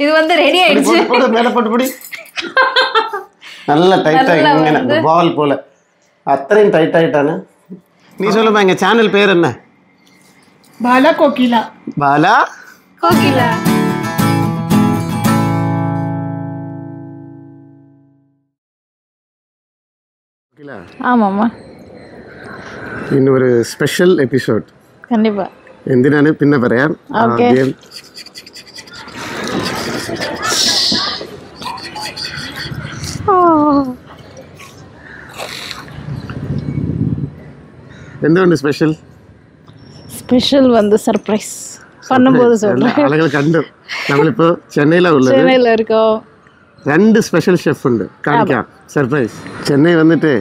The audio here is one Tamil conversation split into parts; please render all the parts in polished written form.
இது வந்து ரெடி ஆயிடுச்சு. போடு மேல போட்டு பிடி. நல்ல டைட்டா இங்க பால் போல அத்தனையும் டைட் ஆயிட்டானே. நீ சொல்லுமா எங்க சேனல் பேர் என்ன? பாலா கோகிலா. பாலா கோகிலா. ஆமாம்மா, இன்னொரு ஸ்பெஷல் எபிசோட் கண்டிப்பா. എന്തിനാണ് പിന്നെ പറയാം. ആദ്യം എന്തുകൊണ്ട് സ്പെഷ്യൽ? ஸ்பெஷல் வந்து சர்ப்ரைஸ் பண்ணும்போது சொல்றேன். ആളുകൾ കണ്ടു. നമ്മളിപ്പോ ചെന്നൈയിലാണ് ഉള്ളത്. சென்னையில இருக்கோம். 2 സ്പെഷ്യൽ ഷെഫ് ഉണ്ട്, കാണിക്കാം. സർപ്രൈസ്. ചെന്നൈ വന്നിട്ട്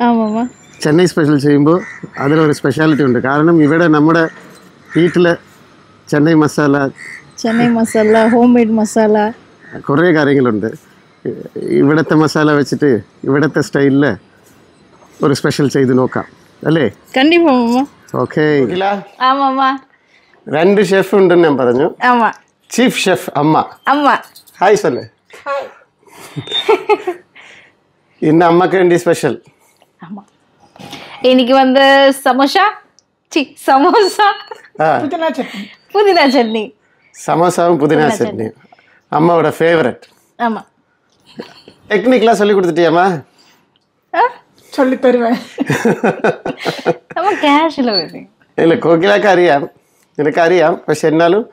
ஆமாம்மா, ചെന്നൈ സ്പെഷ്യൽ ചെയ്യുമ്പോൾ അതിലൊരു സ്പെഷ്യാലിറ്റി ഉണ്ട്. കാരണം ഇവിടെ നമ്മുടെ വീട്ടിൽ ചെന്നൈ മസാല, சென்னை மசாலா, ஹோம்மேட் மசாலா, കുറേ കാര്യങ്ങളുണ്ട്. ഇവിടുത്തെ മസാല വെച്ചിട്ട് ഇവിടുത്തെ സ്റ്റൈലിൽ ഒരു സ്പെഷ്യൽ ചെയ്ത് നോക്കാം അല്ലേ? கண்டிப்பா மாமா. ഓക്കെ. ஆமாம்மா, 2 ഷെഫ് ഉണ്ടെന്ന് ഞാൻ പറഞ്ഞു. ஆமா, ചീഫ് ഷെഫ് അമ്മ. ஆமா. ഹായ് சொல்லு. ഇന്ന് അമ്മക്ക് വേണ്ടി സ്പെഷ്യൽ. ஆமா, இன்னைக்கு வந்து சமோசா, சமோசா, புதினா சட்னி. புதினா சட்னி. சமோசாவும் புதினா சட்னி அம்மாவோட ஃபேவரட். ஆமா. டெக்னிக்லாம் சொல்லி கொடுத்துட்டியாம்மா? சொல்லி தருவேன். நம்ம கேஷ்ல வருது. இல்லை, கோகிலாக்கு அறியாம், எனக்கு அறியாம். പക്ഷെ എന്നാലും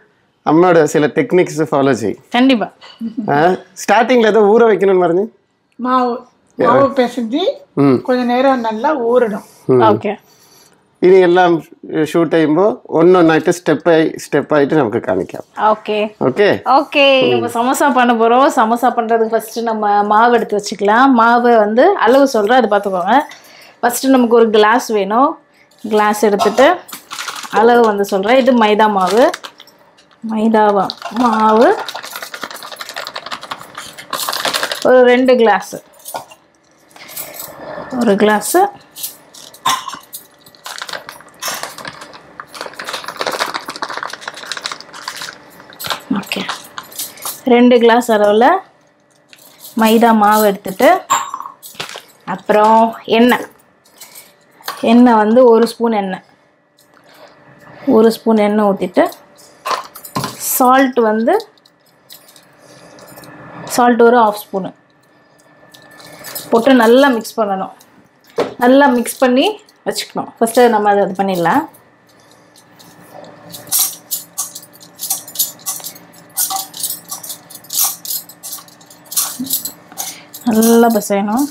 അമ്മയോட சில டெக்னிக்ஸ் ஃபாலோ ചെയ്യും. கண்டிப்பா. ஸ்டார்டிங்கில் ஏதோ ஊற வைக்கணும்னு പറഞ്ഞു. மாவு பிசைஞ்சு கொஞ்ச நேரம் நல்லா ஊறணும். ஓகே. ഇനി എല്ലാം ഷൂട്ട് ചെയ്യുമ്പോൾ ഒന്നൊന്നായിട്ട് സ്റ്റെപ്പ് ആയിട്ട് നമുക്ക് കാണിക്കാം. Okay okay okay. நம்ம சமோசா பண்ண போறோம். சமோசா பண்றதுக்கு ஃபர்ஸ்ட் நம்ம மாவு எடுத்து வச்சுக்கலாம். மாவு வந்து அளவு சொல்றேன், அது பார்த்துக்கோங்க. ஃபர்ஸ்ட் நமக்கு ஒரு கிளாஸ் வேணும். கிளாஸ் எடுத்துட்டு அளவு வந்து சொல்றேன். இது மைதா மாவு. மாவு ஒரு 2 கிளாஸ். ஒரு கிளாஸ். ஓகே, 2 கிளாஸ் அளவில் மைதா மாவு எடுத்துட்டு, அப்புறம் எண்ணெய் வந்து 1 ஸ்பூன் எண்ணெய். 1 ஸ்பூன் எண்ணெய் ஊற்றிட்டு, சால்ட் ஒரு 1/2 ஸ்பூனு போட்டு நல்லா மிக்ஸ் பண்ணணும். நல்லா மிக்ஸ் பண்ணி வச்சுக்கணும். ஃபஸ்ட்டு நம்ம அது பண்ணிடலாம். நல்லா பிசையணும்.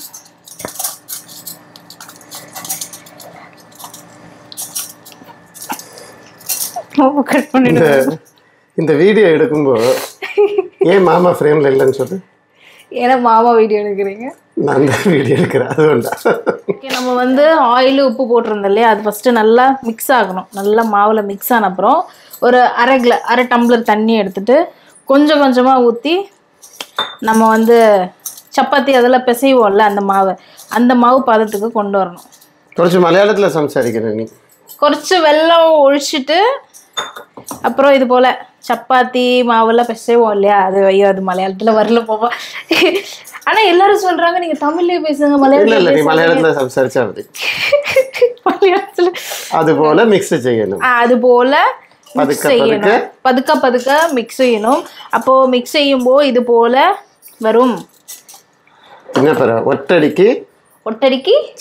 கட் பண்ணிடுங்க. இந்த வீடியோ எடுக்கும்போது ஏன் மாமா ஃப்ரேமில் இல்லைன்னு சொல்லு. ஏன்னா மாமா வீடியோ எடுக்கிறீங்க, நான் தான் வீடியோ எடுக்கிறேன், அதுவேண்டா. ஓகே. நம்ம வந்து ஆயில் உப்பு போட்டிருந்தோம் இல்லையா, அது ஃபஸ்ட்டு நல்லா மிக்ஸ் ஆகணும். நல்லா மாவில் மிக்ஸ் ஆன அப்புறம் ஒரு அரை டம்ளர் தண்ணி எடுத்துட்டு கொஞ்சம் கொஞ்சமாக ஊற்றி நம்ம வந்து சப்பாத்தி அதெல்லாம் பிசைவோம்ல, அந்த மாவு பதத்துக்கு கொண்டு வரணும். കുറച്ച് മലയാളത്തിൽ സംസാരിക്കണം. നീ കുറച്ച് வெல்லம் ஒழிச்சிட்டு அப்புறம் இது போல் சப்பாத்தி மாவெல்லாம் பிசைவோம் இல்லையா, அது மலையாளத்தில் வரல போவா. ஆனால் எல்லாரும் சொல்கிறாங்க நீங்கள் தமிழ்லேயே பேசுங்க, மலையாளத்தில் സംസാരിച്ചാൽ മതി. மலையாளத்தில் അതുപോലെ മിക്സ് ചെയ്യണം. அதுபோல் மிக்ஸ் செய்யணும். பதுக்க மிக்ஸ் செய்யணும். அப்போது மிக்ஸ் செய்யும்போது இது போல் வரும். പിന്നെ പറ, ഒറ്റടിക്ക്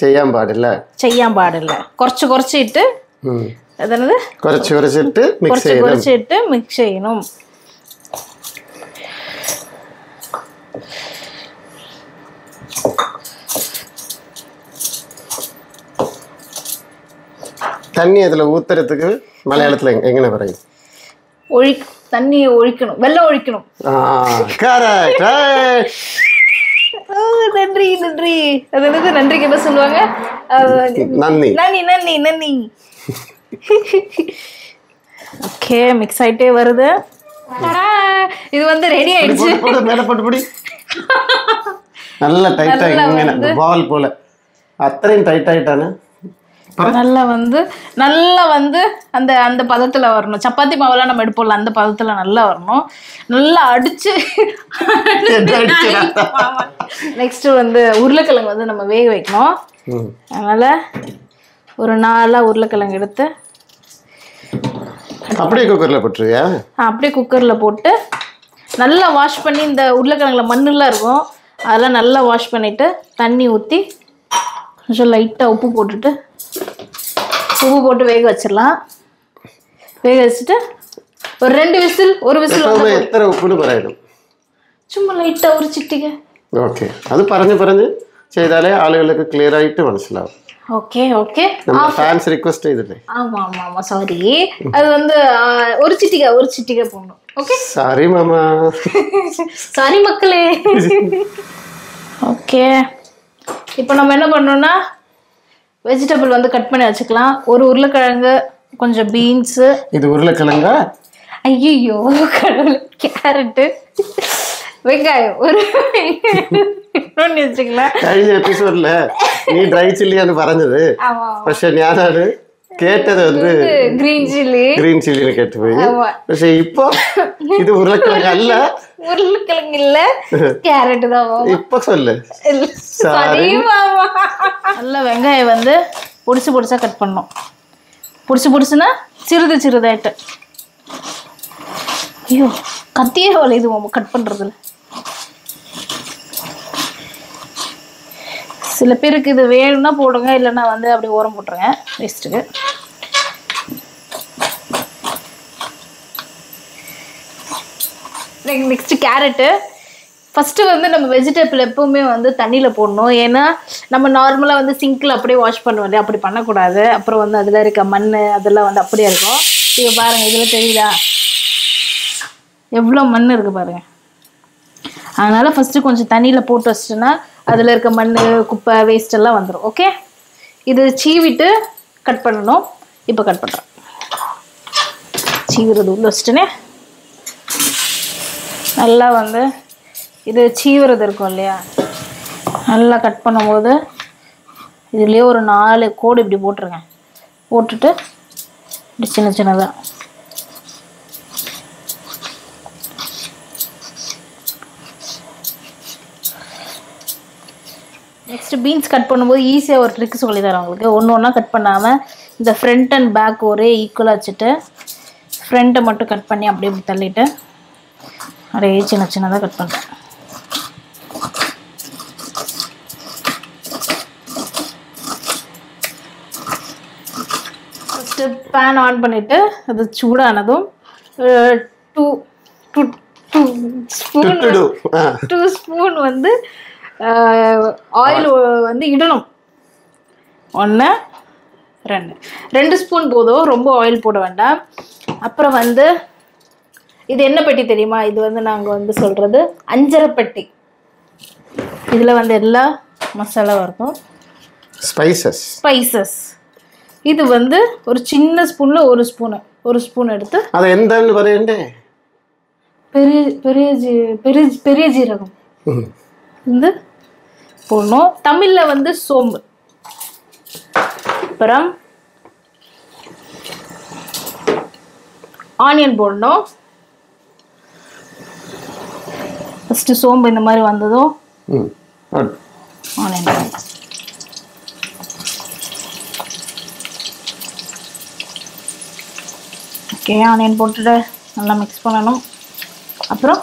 ചെയ്യാൻ പാടില്ല. കുറച്ചിട്ട് അതായത് കുറച്ചിട്ട് മിക്സ് ചെയ്യണം. தண்ணி அதில் ஊத்துறதுக்கு மலையாளத்தில் எങ്ങനെ പറയും? தண்ணியை ஒழிக்கணும், வெள்ளம் ஒழிக்கணும். நன்றி. அதாவது நன்றிக்கு என்ன சொல்லுவாங்க? நன்றி. ஓகே, மிக்ஸ் ஆயிட்டே வருது. இது வந்து ரெடி ஆயிடுச்சு. மேல போட்டு பிடி. நல்ல டைட்டா இங்க பால் போல அத்தனையும் டைட் ஆயிட்டானே. நல்லா வந்து அந்த அந்த பதத்தில் வரணும். சப்பாத்தி மாவெல்லாம் நம்ம எடுப்போம்ல அந்த பதத்தில் நல்லா வரணும். நல்லா அடிச்சு நெக்ஸ்ட்டு வந்து உருளைக்கிழங்கு வந்து நம்ம வேக வைக்கணும். அதனால் ஒரு 4 உருளைக்கிழங்கு எடுத்து அப்படியே குக்கரில் போட்டுருவியா? அப்படியே குக்கரில் போட்டு நல்லா வாஷ் பண்ணி, இந்த உருளைக்கிழங்குல மண்ணெல்லாம் இருக்கும் அதெல்லாம் நல்லா வாஷ் பண்ணிவிட்டு தண்ணி ஊற்றி கொஞ்சம் லைட்டாக உப்பு போட்டு வேக வச்சிடலாம். வேக வச்சுட்டு ஒரு 2 விசில், 1 விசில் എത്ര ഉപ്പിന് പറയണം? ചുമ്മാ ലൈറ്റാ ഒരു ചിട്ടിക. ഓക്കെ, അത് പറഞ്ഞു ചെയ്താലേ ആളുകൾക്ക് ക്ലിയർ ആയിട്ട് മനസ്സിലാവും. ஓகே ஓகே, நம்ம ஃபேன்ஸ் ரிக்வெஸ்ட் ചെയ്തില്ലേ? ஆமா ஆமா ஆமா, சாரி. அது வந்து ஒரு சிட்டிகை போடணும். ஓகே, சாரி மாமா. சாரி மக்களே. ஓகே, இப்போ நம்ம என்ன பண்ணோம்னா வெஜிடபிள் வந்து கட் பண்ணி வச்சுக்கலாம். ஒரு உருளைக்கிழங்கு, கொஞ்சம் பீன்ஸு. இது உருளைக்கிழங்கா? ஐயோ கடவுளே, கேரட்டு, வெங்காயம், ஒரு இன்னொன்று வச்சுக்கலாம். കഴിഞ്ഞ എപ്പിസോഡിൽ നീ ഡ്രൈ ചില്ലിയാണ് പറഞ്ഞത്, പക്ഷെ ഞാനാണ് കേട്ടത് வந்து ഗ്രീൻ ചില്ലി കേട്ടുപോയി. പക്ഷെ ഇപ്പൊ ഇത് ഉരുളക്കിഴങ്ങല്ല, உருளைக்கிழங்கு இல்ல, கேரட் தான். இப்ப சொல்லு. நல்ல வெங்காயம் வந்து பொடிசா கட் பண்ணணும். பொடிசுனா சிறுதாயிட்டு. ஐயோ கத்தியே வளையுது மாமா கட் பண்றதுல. சில பேருக்கு இது வேணும்னா போடுங்க, இல்லைன்னா வந்து அப்படியே ஓரம் போட்டுருங்க வேஸ்ட்டுக்கு. Next carrot. ஃபஸ்ட்டு வந்து நம்ம வெஜிடபிள் எப்பவுமே வந்து தண்ணியில் போடணும். ஏன்னா நம்ம நார்மலாக வந்து சிங்கில் அப்படியே வாஷ் பண்ணுவோம் இல்லையா, அப்படி பண்ணக்கூடாது. அப்புறம் வந்து அதில் இருக்க மண் அதெல்லாம் வந்து அப்படியே இருக்கும். இப்போ பாருங்கள், இதில் தெரியுதா எவ்வளோ மண் இருக்குது பாருங்கள். அதனால் ஃபஸ்ட்டு கொஞ்சம் தண்ணியில் போட்டு வச்சிட்டோன்னா அதில் இருக்க மண், குப்பை, வேஸ்ட் எல்லாம் வந்துடும். ஓகே, இது சீவிட்டு கட் பண்ணணும். இப்போ கட் பண்ணுறேன். சீவுறது உள்ள வச்சுட்டேனே. நல்லா வந்து இது சீவுறது இருக்கும் இல்லையா, நல்லா கட் பண்ணும்போது இதுலேயே ஒரு 4 கோடு இப்படி போட்டுருங்க. போட்டுட்டு இப்படி சின்னதாக நெக்ஸ்ட்டு பீன்ஸ் கட் பண்ணும்போது ஈஸியாக ஒரு ட்ரிக் சொல்லி தரேன் உங்களுக்கு. ஒன்று கட் பண்ணாமல் இந்த ஃப்ரண்ட் அண்ட் பேக் ஒரே ஈக்குவலாக வச்சுட்டு ஃப்ரண்ட்டை மட்டும் கட் பண்ணி அப்படியே இப்படி தள்ளிட்டு அப்படியே சின்னதாக கட் பண்ணுறேன். ஃபஸ்ட்டு பேன் ஆன் பண்ணிவிட்டு அது சூடானதும் 2 ஸ்பூன் வந்து ஆயில் வந்து இடணும். 1 2 ஸ்பூன் போதும், ரொம்ப ஆயில் போட வேண்டாம். அப்புறம் வந்து இது என்ன பெட்டி தெரியுமா? இது வந்து நாங்கள் வந்து சொல்கிறது அஞ்சரைப்பெட்டி. இதில் வந்து எல்லா மசாலாவும் இருக்கும், ஸ்பைசஸ். இது வந்து ஒரு சின்ன ஸ்பூனில் ஒரு ஸ்பூன் எடுத்து அது எந்தன்னு പറയണ്ടേ? பெரிய ஜீரகம் வந்து போடணும். தமிழில் வந்து சோம்பு. அப்புறம் ஆனியன் போடணும். ஃபஸ்ட்டு சோம்பு இந்த மாதிரி வந்ததும் ஆனியன் போடணும். ஓகே, ஆனியன் போட்டுட்டு நல்லா மிக்ஸ் பண்ணணும். அப்புறம்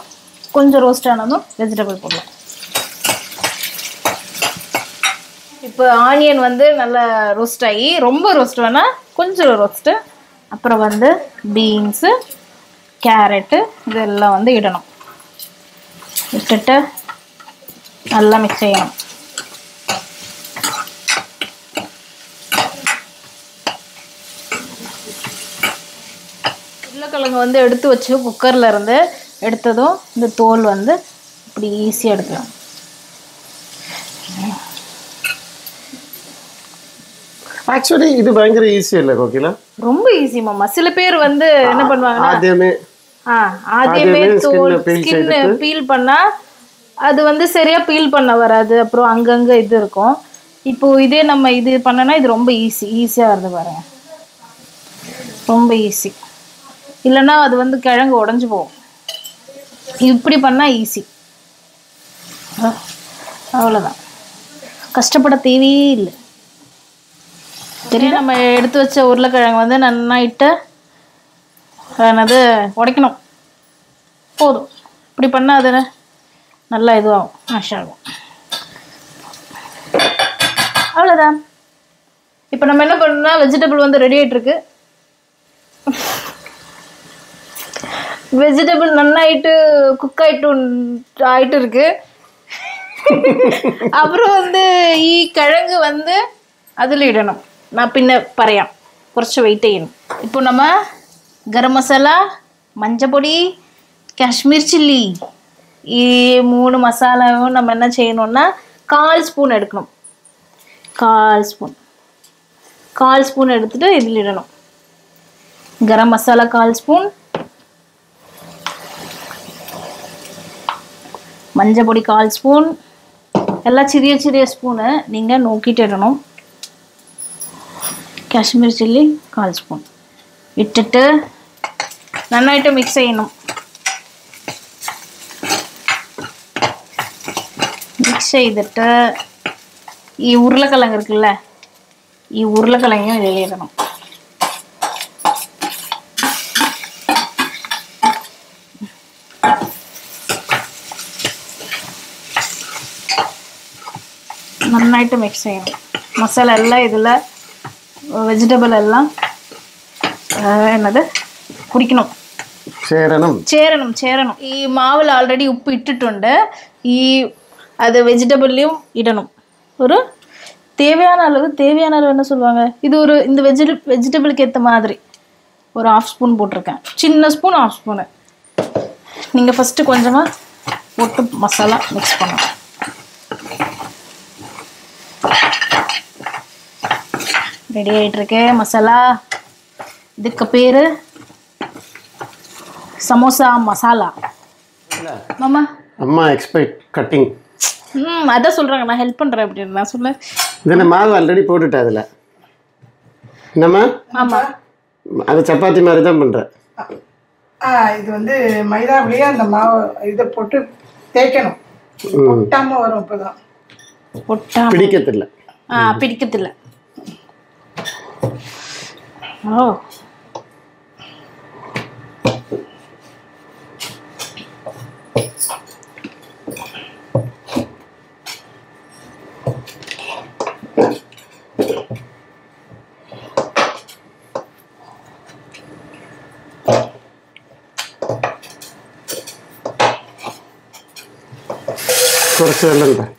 கொஞ்சம் ரோஸ்ட் ஆனதும் வெஜிடபிள் போடலாம். இப்போ ஆனியன் வந்து நல்லா ரோஸ்ட் ஆகி, ரொம்ப ரோஸ்ட் வேணால் கொஞ்சம் ரோஸ்ட்டு. அப்புறம் வந்து பீன்ஸு, கேரட்டு இதெல்லாம் வந்து இடணும். இட்டுட்டு நல்லா மிக்ஸ் செய்யணும். உருளைக்கிழங்கு வந்து எடுத்து வச்சு குக்கரில் இருந்து எடுத்ததும் இந்த தோல் வந்து இப்படி ஈஸியாக எடுக்கலாம். ஆக்சுவலி இது பயங்கர ஈஸி இல்லை கோகிலா? ரொம்ப ஈஸி மாமா. சில பேர் வந்து என்ன பண்ணுவாங்கன்னா ஆதியமே ஸ்கின் பீல் பண்ணா அது வந்து சரியா பீல் பண்ண வராது. அப்புறம் அங்கங்க இது இருக்கும். இப்போ இதே நம்ம இது பண்ணனா இது ரொம்ப ஈஸியாக வருது பாருங்க, ரொம்ப ஈஸி. இல்லைன்னா அது வந்து கிழங்கு உடஞ்சி போகும். இப்படி பண்ணால் ஈஸி, அவ்வளோதான், கஷ்டப்பட தேவையே இல்லை. தெரியும். நம்ம எடுத்து வச்ச உருளைக்கிழங்கு வந்து நன்னாயிட்டு என்னது உடைக்கணும், போதும். இப்படி பண்ணால் அது நல்லா இதுவாகும், மேஷ் ஆகும். அவ்வளோதான். இப்போ நம்ம என்ன பண்ணணும்னா வெஜிடபிள் வந்து ரெடி ஆகிட்டுருக்கு. வெஜிடபிள் நன்னாயிட்டு குக் ஆயிட்டு இருக்கு. அப்புறம் வந்து கிழங்கு வந்து அதில் இடணும். நான் பின்ன பறையாம் കുറച്ച് വെയിറ്റ് ചെയ്യണം. ഇപ്പോൾ നമ്മൾ ഗരം മസാല, മഞ്ഞപ്പൊടി, കാശ്മീർ ചില്ലി ഈ 3 മസാലയും നമ്മൾ என்ன ചെയ്യணும்னா 1/4 സ്പൂൺ എടുക്കണം. 1/4 സ്പൂൺ എടുത്തിട്ട് ഇതിലിടണം. ഗരം മസാല 1/4 സ്പൂൺ, മഞ്ഞപ്പൊടി 1/4 സ്പൂൺ, എല്ലാം ചെറിയ ചെറിയ സ്പൂണ് നിങ്ങൾ നോക്കിയിട്ട് ഇടണം. കാശ്മീർ ചില്ലി 1/4 സ്പൂൺ ഇട്ടിട്ട് നന്നായിട്ട് മിക്സ് ചെയ്യണം. മിക്സ് ചെയ്തിട്ട് ഈ ഉരുളക്കിഴങ്ങ് இருக்குல்ல, ഈ ഉരുളക്കിഴങ്ങും ഇതിലിടണം. നന്നായിട്ട് മിക്സ് ചെയ്യണം. മസാല എല്ലാം ഇതിൽ വെജിറ്റബിൾ എല്ലാം എന്നത് കുടിക്കണം, ചേരണം. ഈ മാവിൽ ആൾറെഡി ഉപ്പ് ഇട്ടിട്ടുണ്ട്. ഈ അത് വെജിറ്റബിളിലും ഇടണം. ஒரு தேவையான அளவு என்ன சொல்லுவாங்க, இது ஒரு இந்த வெஜிடபிளுக்கு ஏற்ற மாதிரி ஒரு 1/2 ஸ்பூன் போட்டிருக்கேன். சின்ன ஸ்பூன் 1/2 ஸ்பூனு. நீங்கள் ஃபஸ்ட்டு கொஞ்சமாக போட்டு மசாலா மிக்ஸ் பண்ணணும். ரெடி ஆகிட்டுருக்கு மசாலா. இதுக்கு பேர் சமோசா மசாலா. மாமா அம்மா எக்ஸ்பர்ட் கட்டிங். அதான் சொல்கிறாங்க, நான் ஹெல்ப் பண்ணுறேன் அப்படின்னு நான் சொல்ல. இதில் மாவு ஆல்ரெடி போட்டுட்டேன் அதில். என்னம்மா? ஆமாம், அது சப்பாத்தி மாதிரி தான் பண்ணுறேன். இது வந்து மைதாவிலேயே அந்த மாவு இதை போட்டு தேய்க்கணும், ஒட்டாமல் வரும். இப்போதான் பிடிக்கத்தில்ல. பிடிக்கத்தில்ல. ஓ, കുറച്ച് വെള്ളം ഇടാം.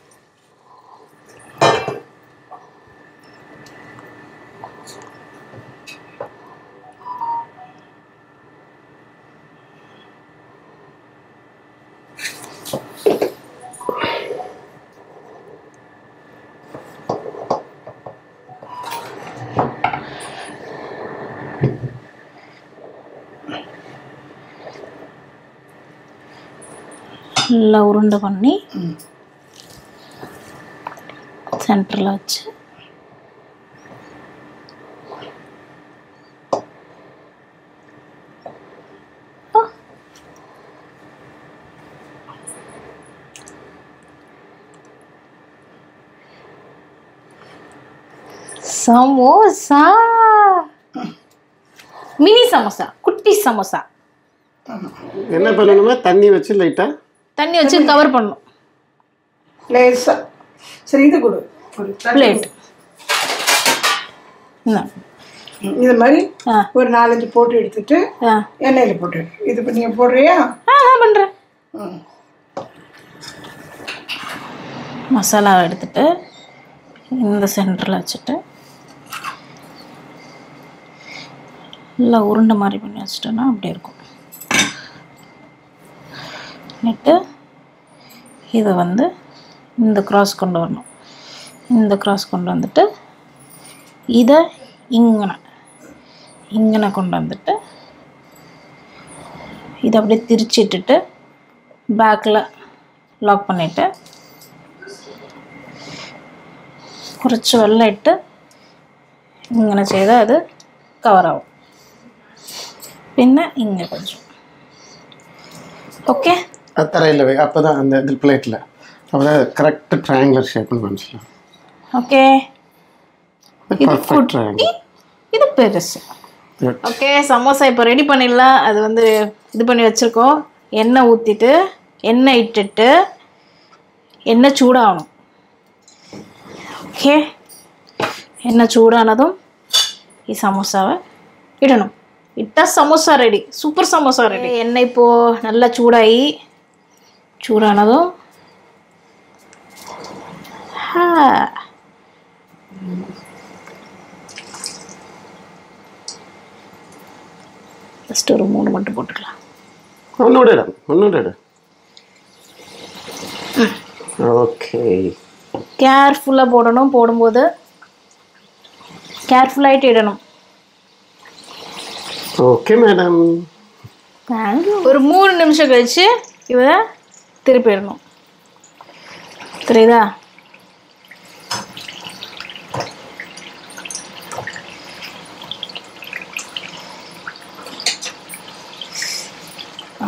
நல்லா உருண்டை பண்ணி சென்டரில் வச்சு சமோசா, மினி சமோசா, குட்டி சமோசா. என்ன பண்ணணுமா? தண்ணி வச்சு லைட்டாக தண்ணி வச்சு கவர் பண்ணணும். லேசா. சரி, இது கொடு, ஒரு பிளேட். இது மாதிரி ஒரு 4-5 போட்டு எடுத்துட்டு எண்ணெயில் போட்டு இது இப்போ நீங்கள் போடுறியா? நான் பண்ணுறேன். மசாலாவை எடுத்துட்டு இந்த சென்டரில் வச்சுட்டு நல்லா உருண்டை மாதிரி பண்ணி வச்சுட்டோன்னா அப்படி இருக்கும். நெட்டு இதை வந்து இந்த கிராஸ் கொண்டு வரணும். இந்த கிராஸ் கொண்டு வந்துட்டு இதை இங்கனை கொண்டு வந்துட்டு இதை அப்படியே திரிச்சிட்டுட்டு பேக்கில் லாக் பண்ணிவிட்டு കുറച്ച് വെള്ളം ഇട്ട് ഇങ്ങനെ ചെയ്താൽ അത് കവറാവും. പിന്നെ ഇങ്ങനെ கொஞ்சம் ഓക്കെ தரையில் வை, அப்போ தான் அந்த இது பிளேட்டில் அப்போ தான் கரெக்ட் ட்ரையாங்குலர் ஷேப்னு മനസ്സിലാവും. ഓക്കെ ഇത് பர்ஃபெக்ட் ட்ரையாங்கிள். இது பெருசு. ஓகே சமோசா இப்போ ரெடி பண்ணிடலாம். அது வந்து இது பண்ணி வச்சுருக்கோம். எண்ணெய் ஊற்றிட்டு எண்ணெய் இட்டுட்டு எண்ணெய் சூடாகணும். ஓகே எண்ணெய் சூடானதும் சமோசாவை இடணும். இட்டால் samosa ready. Super samosa ready. எண்ணெய் இப்போது நல்லா சூடானதும் ஜஸ்ட் ஒரு 3 மட்டும் போட்டுக்கலாம். ஒன்னோட ஓகே. கேர்ஃபுல்லாக போடணும். போடும்போது கேர்ஃபுல்லாகிட்டு இடணும். Okay madam. ஒரு 3 நிமிஷம் கழிச்சு இவ திருப்பிடணும். தெரியுதா?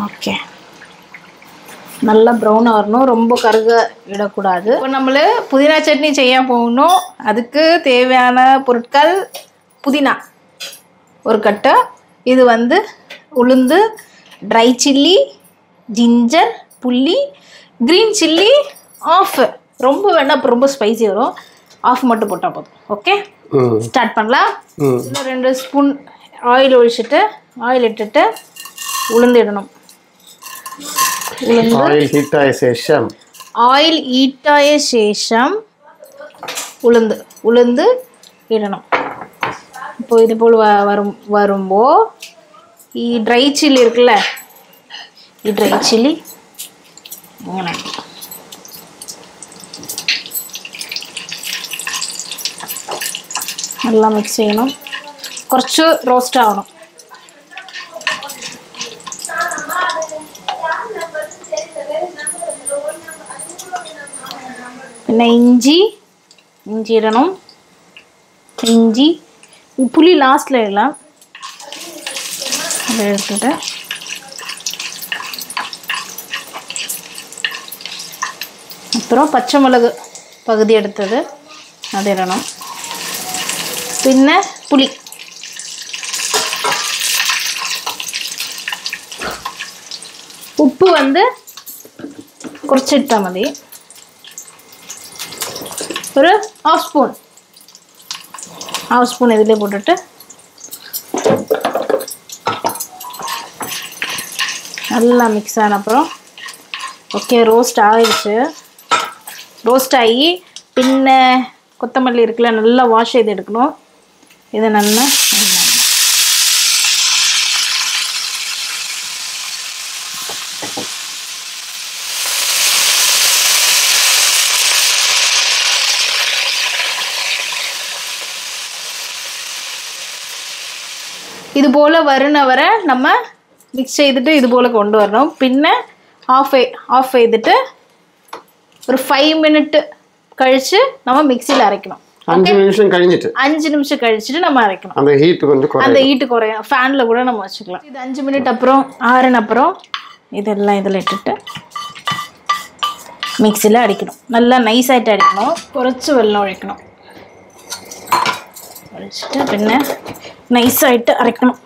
ஓகே நல்லா ப்ரௌனாக வரணும். ரொம்ப கருக விடக்கூடாது. இப்போ நம்மள புதினா சட்னி செய்ய போகணும். அதுக்கு தேவையான பொருட்கள் புதினா ஒரு கட்டு, இது வந்து உளுந்து, ட்ரை சில்லி, ஜிஞ்சர், புளி, க்ரீன் சில்லி ஆஃப். ரொம்ப வேண்டாம், அப்புறம் ரொம்ப ஸ்பைசி வரும். ஆஃப் மட்டும் போட்டால் போதும். ஓகே ஸ்டார்ட் பண்ணலாம். இன்னும் 2 ஸ்பூன் ஆயில் ஒழிச்சிட்டு ஆயில் இட்டுட்டு உளுந்து இடணும். ஆயில் ஹீட்டாய சேஷம் உளுந்து இடணும். இப்போ இது போல் வரும்போ ட்ரை சில்லி இருக்குல்ல, ட்ரை சில்லி நல்லா மிக்ஸ் ചെയ്യണം. കുറച്ച് റോസ്റ്റ് ആവണം. പിന്നെ ഇഞ്ചി ഇടണം. ഇഞ്ചി പുളി ലാസ്റ്റിൽ ഇടலாம். അത് എടുത്തിട്ട് அப்புறம் பச்சை மிளகு பகுதி எடுத்தது அது இடணும். പിന്നെ പുളി, ഉപ്പ് வந்து കുറച്ചിട്ടാൽ മതി. ஒரு ½ ஸ்பூன் இதிலே போட்டுட்டு நல்லா மிக்ஸ் ஆன அப்புறம் ஓகே ரோஸ்ட் ஆகிடுச்சு. ரோஸ்ட் ஆகி பின்ன கொத்தமல்லி இருக்குல்ல, நல்லா வாஷ் செய்து எடுக்கணும். இதை நல்லா இது போல் வர நம்ம மிக்ஸ் செய்துட்டு இது போல் கொண்டு வரணும். பின்ன ஆஃப் செய்துட்டு ஒரு 5 மினிட் கழிச்சு நம்ம மிக்சியில் அரைக்கணும். 5 நிமிஷம் கழிச்சிட்டு நம்ம அரைக்கணும். அந்த ஹீட் குறையும். ஃபேனில் கூட நம்ம வச்சுக்கலாம். இது 5 மினிட் அப்புறம் ஆறின அப்புறம் இதெல்லாம் இதில் இட்டுட்டு மிக்சியில் அடிக்கணும். நல்லா நைஸாகிட்டு அடிக்கணும். குறைச்சி வெல்லம் ஒழிக்கணும். ஒழிச்சிட்டு பின்ன நைஸாகிட்டு அரைக்கணும்.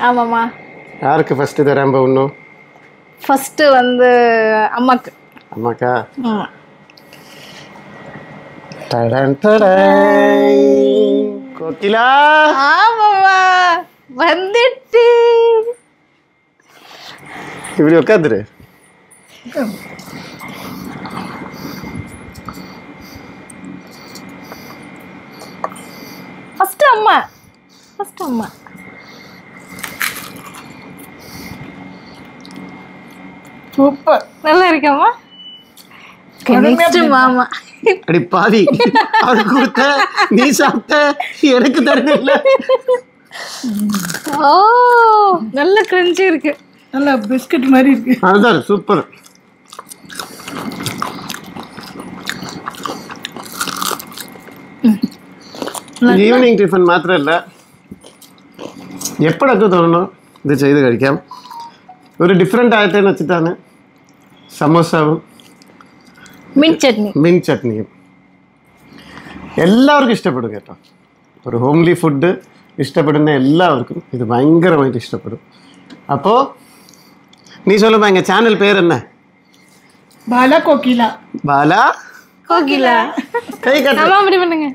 ஆமாம்மா. யாருக்கு ஃபஸ்ட்டு தரேன் இன்னும்? ஃபஸ்ட்டு வந்து அம்மாக்கா. ஆமாம். கோகிலா. ஆமாம்மா வந்துட்டு. இப்படி உட்காந்துரு. ஃபஸ்ட்டு அம்மா. சூப்பர், நல்லா இருக்காமா? நெக்ஸ்ட் மாமா. அடி பாவி, அவர் கொடுத்த நீ சாப்பிட்ட எனக்கு தரல. ஓ நல்ல கிரன்ச்சி இருக்கு. நல்ல பிஸ்கட் மாதிரி இருக்கு. அதுதான் சூப்பர். ഈവനിങ് ടിഫിൻ മാത്രമല്ല എപ്പോഴൊക്കെ തോന്നണം ഇത് ചെയ്ത് കഴിക്കാം. ഒരു ഡിഫറെൻ്റ് ആയിട്ടെന്ന് വെച്ചിട്ടാണ് സമോസാവും മിൻറ്റ് ചട്നിയും. എല്ലാവർക്കും ഇഷ്ടപ്പെടും കേട്ടോ. ഒരു ഹോംലി ഫുഡ് ഇഷ്ടപ്പെടുന്ന എല്ലാവർക്കും ഇത് ഭയങ്കരമായിട്ട് ഇഷ്ടപ്പെടും. അപ്പോൾ നീ சொல்லுமா எங்கள் சேனல் பேர் என்ன? பாலா கோகிலா. பாலா கோகிலா. கை கட்டு. அப்படி பண்ணுங்க.